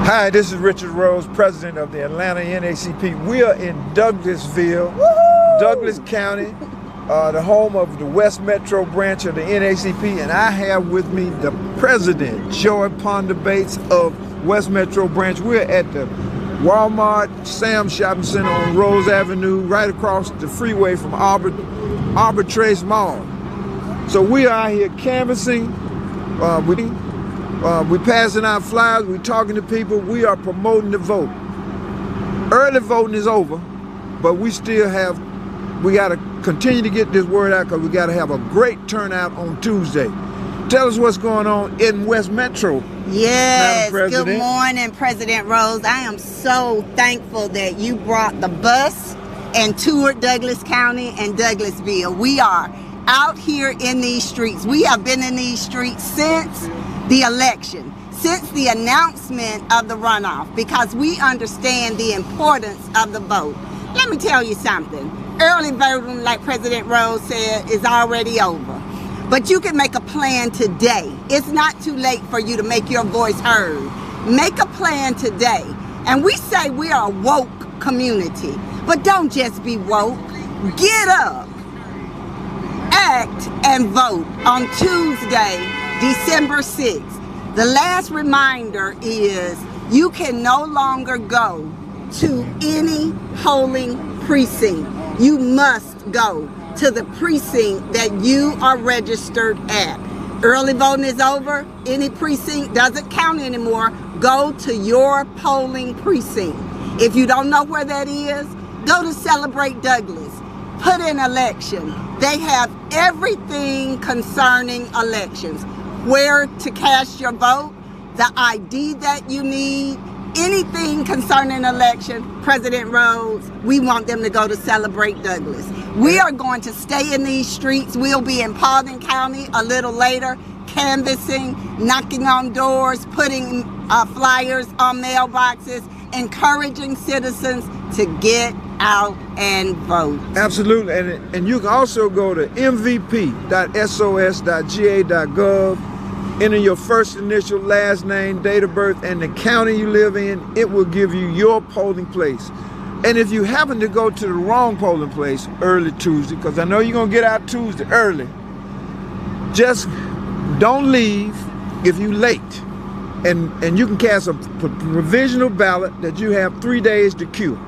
Hi, this is Richard Rose, president of the Atlanta NAACP. We are in Douglasville, Douglas County, the home of the West Metro branch of the NAACP, and I have with me the president, Joy Ponder Bates of West Metro branch. We're at the Walmart Sam Shopping Center on Rose Avenue, right across the freeway from Arbitrace Mall. So we are here canvassing. We're passing out flyers, we're talking to people, we are promoting the vote. Early voting is over, but we got to continue to get this word out because we got to have a great turnout on Tuesday. Tell us what's going on in West Metro. Yes, good morning, President Rose. I am so thankful that you brought the bus and toured Douglas County and Douglasville. We are out here in these streets. We have been in these streets since the election, since the announcement of the runoff, because we understand the importance of the vote. Let me tell you something. Early voting, like President Rose said, is already over. But you can make a plan today. It's not too late for you to make your voice heard. Make a plan today. And we say we are a woke community, but don't just be woke. Get up, act, and vote on Tuesday, December 6th. The last reminder is you can no longer go to any polling precinct. You must go to the precinct that you are registered at. Early voting is over. Any precinct doesn't count anymore. Go to your polling precinct. If you don't know where that is, go to Celebrate Douglas. Put in election. They have everything concerning elections. Where to cast your vote, the ID that you need, anything concerning election. President Rose, we want them to go to Celebrate Douglas. We are going to stay in these streets. We'll be in Paulding County a little later, canvassing, knocking on doors, putting flyers on mailboxes, encouraging citizens to get out and vote. Absolutely, and you can also go to mvp.sos.ga.gov, enter your first initial, last name, date of birth, and the county you live in. It will give you your polling place. And if you happen to go to the wrong polling place early Tuesday, because I know you're going to get out Tuesday early, just don't leave if you're late. And you can cast a provisional ballot that you have 3 days to queue.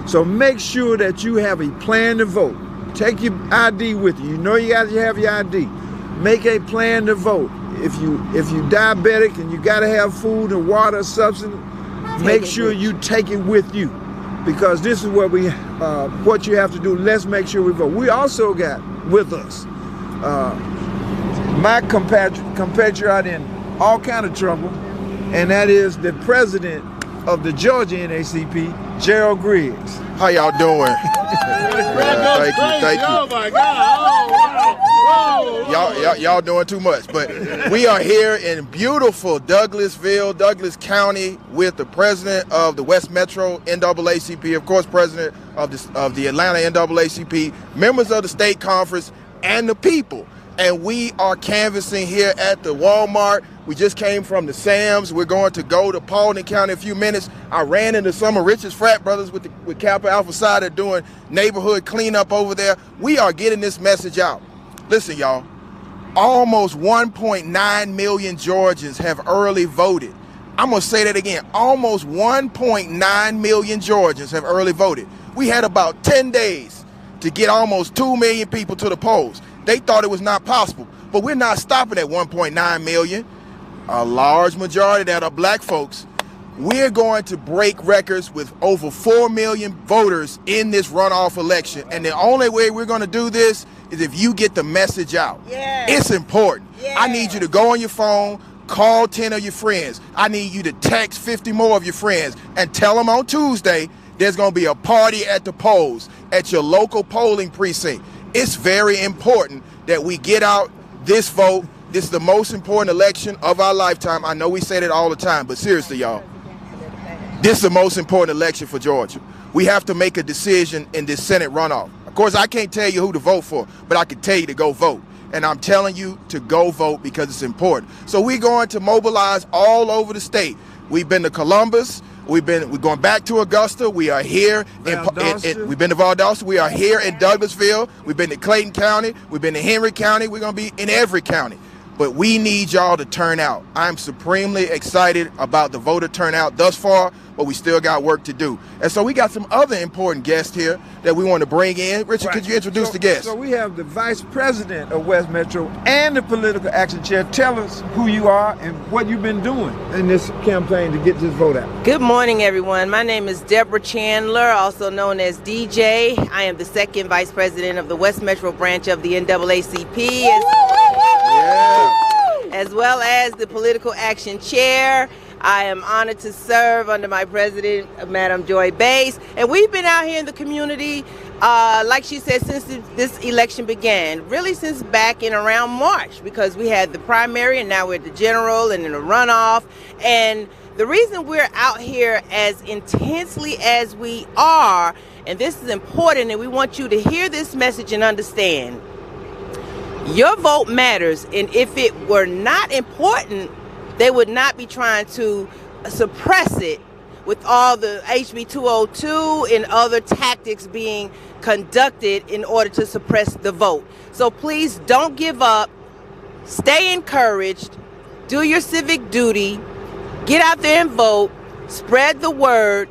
So make sure that you have a plan to vote. Take your ID with you. You know you got to have your ID. Make a plan to vote. If you diabetic and you got to have food and water, substance, make sure you take it with you, because this is what what you have to do. Let's make sure we vote. We also got with us my compatriot in all kind of trouble, and that is the president of the Georgia NAACP, Gerald Griggs. How y'all doing? Thank you. Oh my God! Oh, wow. Y'all doing too much. But we are here in beautiful Douglasville, Douglas County, with the president of the West Metro NAACP, of course, president of the Atlanta NAACP, members of the state conference, and the people. And we are canvassing here at the Walmart. We just came from the Sam's. We're going to go to Paulding County in a few minutes. I ran into some of Richard's frat brothers with Kappa Alpha Psi. They're doing neighborhood cleanup over there. We are getting this message out. Listen, y'all, almost 1.9 million Georgians have early voted. I'm gonna say that again. Almost 1.9 million Georgians have early voted. We had about 10 days to get almost 2 million people to the polls. They thought it was not possible, but we're not stopping at 1.9 million. A large majority of that are black folks. We're going to break records with over 4 million voters in this runoff election. And the only way we're going to do this is if you get the message out. Yes. It's important. Yes. I need you to go on your phone, call 10 of your friends. I need you to text 50 more of your friends and tell them on Tuesday there's going to be a party at the polls at your local polling precinct. It's very important that we get out this vote. This is the most important election of our lifetime. I know we say that all the time, but seriously, y'all, this is the most important election for Georgia. We have to make a decision in this Senate runoff. Of course, I can't tell you who to vote for, but I can tell you to go vote. And I'm telling you to go vote because it's important. So we're going to mobilize all over the state. We've been to Columbus. We're going back to Augusta. We are here. We've been to Valdosta. We are here in Douglasville. We've been to Clayton County. We've been to Henry County. We're going to be in every county. But we need y'all to turn out. I'm supremely excited about the voter turnout thus far, but we still got work to do. And so we got some other important guests here that we want to bring in. Richard, could you introduce the guests? So we have the Vice President of West Metro and the Political Action Chair. Tell us who you are and what you've been doing in this campaign to get this vote out. Good morning, everyone. My name is Deborah Chandler, also known as DJ. I am the second Vice President of the West Metro branch of the NAACP. As well as the Political Action Chair. I am honored to serve under my president, Madam Joy Bass. And we've been out here in the community, like she said, since this election began, really since back in around March, because we had the primary and now we're at the general and then the runoff. And the reason we're out here as intensely as we are, and this is important, and we want you to hear this message and understand, your vote matters, and if it were not important, they would not be trying to suppress it with all the HB 202 and other tactics being conducted in order to suppress the vote. So please don't give up, stay encouraged, do your civic duty, get out there and vote, spread the word,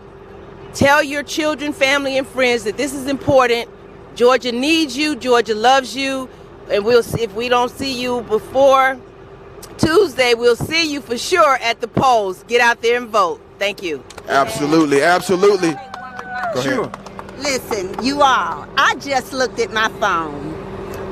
tell your children, family, and friends that this is important. Georgia needs you, Georgia loves you. And if we don't see you before Tuesday, we'll see you for sure at the polls. Get out there and vote. Thank you. Absolutely, absolutely. Go Sure. ahead. Listen, you all, I just looked at my phone,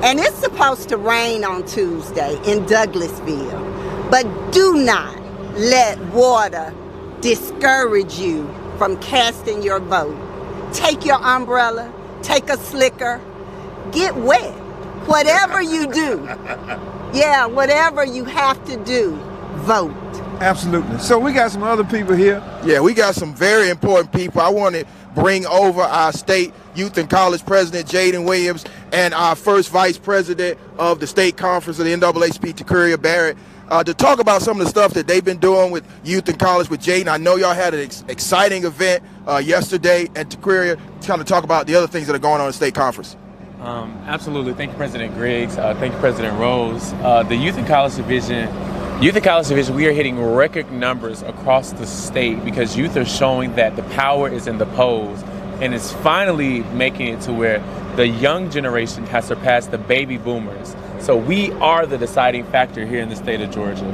and it's supposed to rain on Tuesday in Douglasville. But do not let water discourage you from casting your vote. Take your umbrella, take a slicker, get wet. Whatever you do, whatever you have to do, vote. Absolutely. So we got some other people here. Yeah, we got some very important people. I want to bring over our state youth and college president, Jaden Williams, and our first vice president of the state conference of the NAACP, Takuria Barrett, to talk about some of the stuff that they've been doing with youth and college with Jaden. I know y'all had an exciting event yesterday at Takuria. Kind of talk about the other things that are going on in the state conference. Absolutely. Thank you, President Griggs. Thank you, President Rose. The Youth and College Division, we are hitting record numbers across the state because youth are showing that the power is in the polls, and it's finally making it to where the young generation has surpassed the baby boomers. So we are the deciding factor here in the state of Georgia.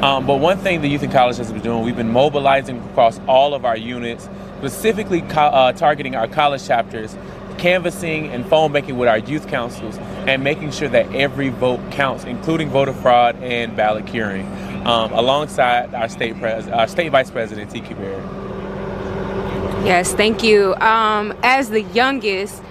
But one thing the Youth and College has been doing, we've been mobilizing across all of our units, specifically targeting our college chapters, canvassing and phone banking with our youth councils, and making sure that every vote counts, including voter fraud and ballot curing, alongside our state vice president, T.Q. Barrett. Yes, thank you. As the youngest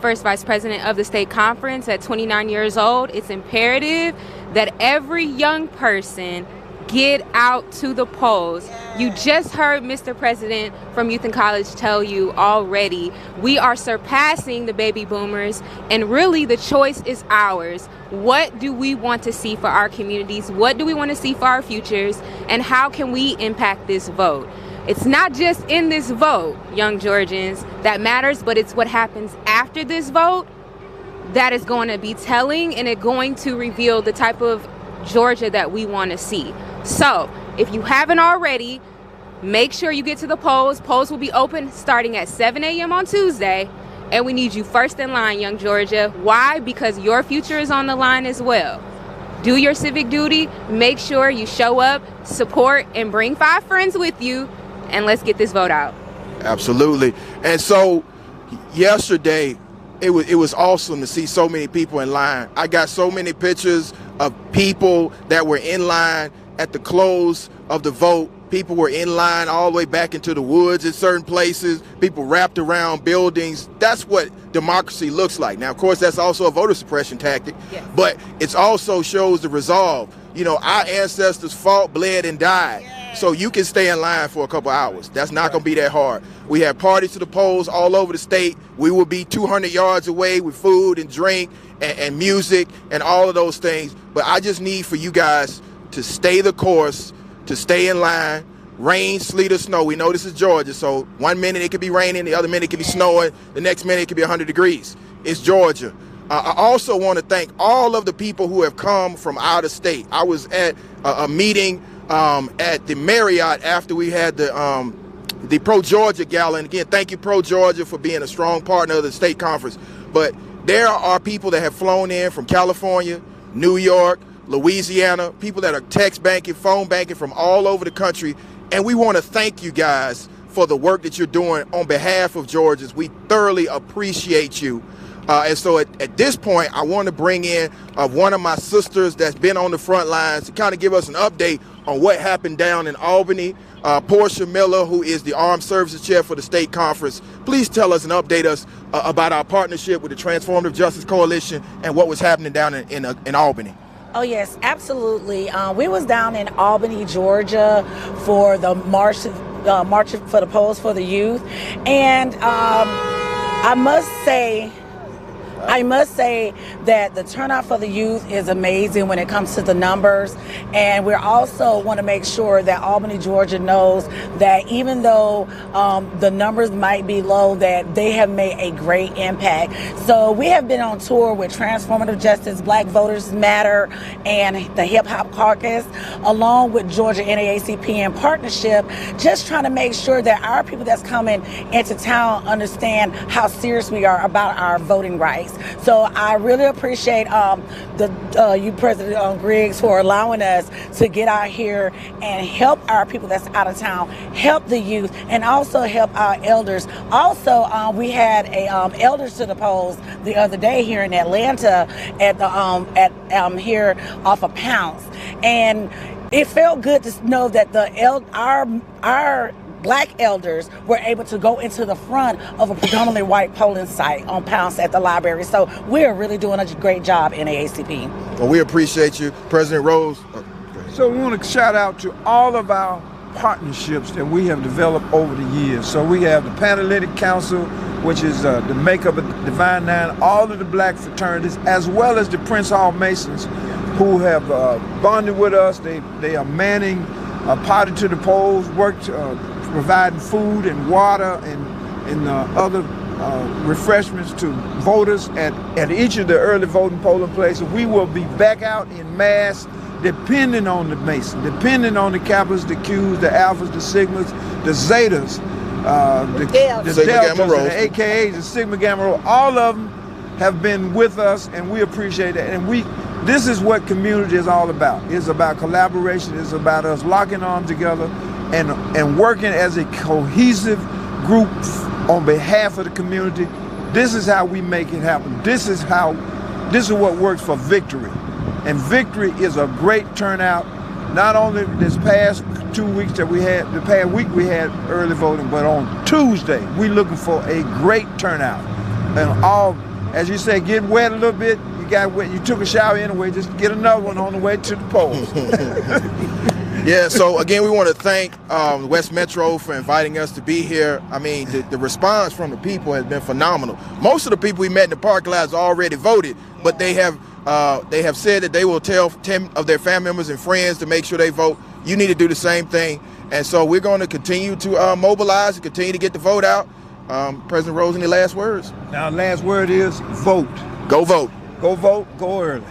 first vice president of the state conference at 29 years old, it's imperative that every young person get out to the polls. You just heard Mr. President from Youth and College tell you already, we are surpassing the baby boomers, and really the choice is ours. What do we want to see for our communities? What do we want to see for our futures? And how can we impact this vote? It's not just in this vote, young Georgians, that matters, but it's what happens after this vote that is going to be telling, and it's going to reveal the type of Georgia that we want to see. So if you haven't already, make sure you get to the polls. Polls will be open starting at 7 a.m. on Tuesday, and we need you first in line, young Georgia. Why? Because your future is on the line as well. Do your civic duty, make sure you show up, support, and bring 5 friends with you, and let's get this vote out. Absolutely. And so yesterday, it was awesome to see so many people in line. I got so many pictures of people that were in line at the close of the vote. People were in line all the way back into the woods in certain places. People wrapped around buildings. That's what democracy looks like. Now, of course, that's also a voter suppression tactic, yes, but it also shows the resolve. You know, our ancestors fought, bled, and died. Yes. So you can stay in line for a couple hours. That's not going to be that hard. We have parties to the polls all over the state. We will be 200 yards away with food and drink and music and all of those things. But I just need for you guys to stay the course, to stay in line. rain, sleet, or snow. We know this is Georgia, so 1 minute it could be raining, the other minute it could be snowing, the next minute it could be 100 degrees. It's Georgia. I also want to thank all of the people who have come from out of state. I was at a meeting at the Marriott after we had the Pro Georgia Gala, and again, thank you Pro Georgia for being a strong partner of the state conference. But there are people that have flown in from California, New York, Louisiana, people that are text banking, phone banking from all over the country. And we want to thank you guys for the work that you're doing on behalf of Georgians. We thoroughly appreciate you. And so at this point, I want to bring in one of my sisters that's been on the front lines to kind of give us an update on what happened down in Albany. Portia Miller, who is the Armed Services Chair for the state conference. Please tell us and update us about our partnership with the Transformative Justice Coalition and what was happening down in Albany. Oh yes, absolutely. We was down in Albany, Georgia for the march for the Polls for the Youth, and I must say that the turnout for the youth is amazing when it comes to the numbers, and we also want to make sure that Albany, Georgia knows that even though the numbers might be low, that they have made a great impact. So we have been on tour with Transformative Justice, Black Voters Matter, and the Hip Hop Caucus, along with Georgia NAACP in partnership, just trying to make sure that our people that's coming into town understand how serious we are about our voting rights. So I really appreciate you, President Griggs, for allowing us to get out here and help our people that's out of town, help the youth, and also help our elders. Also, we had a elders to the polls the other day here in Atlanta at the here off of Pounce, and it felt good to know that our Black elders were able to go into the front of a predominantly white polling site on Pounce at the library. So we're really doing a great job in NAACP. Well, we appreciate you, President Rose. So we want to shout out to all of our partnerships that we have developed over the years. So we have the Panhellenic Council, which is the makeup of the Divine Nine, all of the black fraternities, as well as the Prince Hall Masons, who have bonded with us. They are manning potted to the polls, providing food and water and other refreshments to voters at each of the early voting polling places. We will be back out in mass, depending on the Mason, depending on the Kappas, the Qs, the Alphas, the Sigmas, the Zetas, the Deltas, the AKAs, the Sigma Gamma Rho. All of them have been with us, and we appreciate that. And this is what community is all about. It's about collaboration. It's about us locking arms together and working as a cohesive group on behalf of the community. This is how we make it happen. This is what works for victory. And victory is a great turnout, not only this past 2 weeks that we had, the past week we had early voting, but on Tuesday, we're looking for a great turnout. And all, as you say, get wet a little bit, you took a shower anyway, just get another one on the way to the polls. Yeah, so again, we want to thank West Metro for inviting us to be here. I mean, the response from the people has been phenomenal. Most of the people we met in the parking lot already voted, but they have said that they will tell 10 of their family members and friends to make sure they vote. You need to do the same thing. And so we're going to continue to mobilize and continue to get the vote out. President Rose, any last words? Now, last word is vote. Go vote. Go vote, go early.